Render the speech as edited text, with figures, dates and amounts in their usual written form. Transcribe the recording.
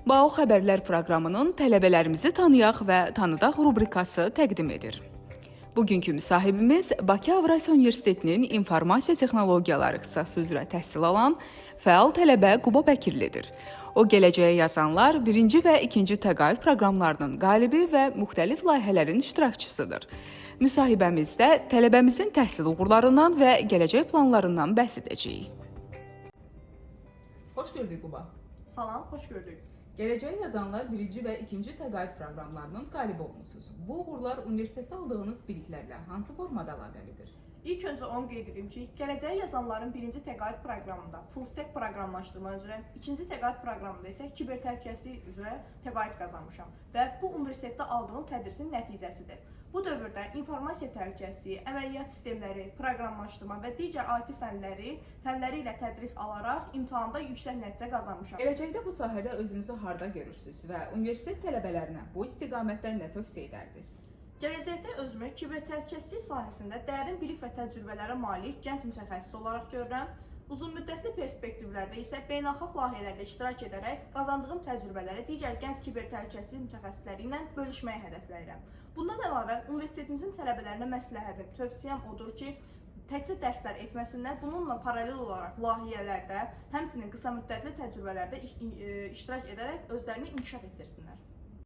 BAO Xəbərlər proqramının tələbələrimizi tanıyaq və tanıdaq rubrikası təqdim edir. Bugünkü müsahibimiz Bakı Avrasiya Universitetinin İnformasiya Texnologiyaları ixtisası üzrə təhsil alan fəal tələbə Quba Bəkirlidir. O, Gələcəyə yazanlar 1-ci və 2-ci təqaüd proqramlarının qalibi və müxtəlif layihələrin iştirakçısıdır. Müsahibəmizdə tələbəmizin təhsil uğurlarından və gələcək planlarından bəhs edəcəyik. Xoş gördük Quba. Salam, xoş gördük. Gələcəyə yazanlar 1-ci və 2-ci təqaüd proqramlarının qalibi olmusunuz. Bu uğurlar universitetdə aldığınız biliklərlə hansı formada əlaqəlidir? İlk öncə onu qeyd edim ki, Gələcəyə yazanların 1-ci təqaüd proqramında full stack proqramlaşdırma üzrə, 2-ci təqaüd proqramında isə kiber təhlükəsizlik üzrə təqaüd qazanmışam və bu universitetdə aldığım tədrisin nəticəsidir. Bu dövrdə informasiya təhlükəsizliyi, əməliyyat sistemləri, proqramlaşdırma və digər IT fənləri ilə tədris alaraq imtahanda yüksək nəticə qazanmışam. Gələcəkdə bu sahədə özünüzü harda görürsünüz və universitet tələbələrinə bu istiqamətdə nə tövsiyə edərdiniz? Gələcəkdə özümü kiber təhlükəsizlik sahəsində dərin bilik və təcrübələrə malik gənc mütəxəssis olaraq görürəm. Uzunmüddətli perspektivlərdə isə beynəlxalq layihələrdə iştirak edərək qazandığım təcrübələri digər gənc kiber təhlükəsizlik mütəxəssisləri ilə bölüşməyi hədəfləyirəm. Bundan əlavə, universitetimizin tələbələrinə məsləhətim, tövsiyəm odur ki, təkcə dərslər etməsinlər, bununla paralel olaraq layihələrdə, həmçinin qısa müddətli təcrübələrdə iştirak edərək özlərini inkişaf etdirsinlər.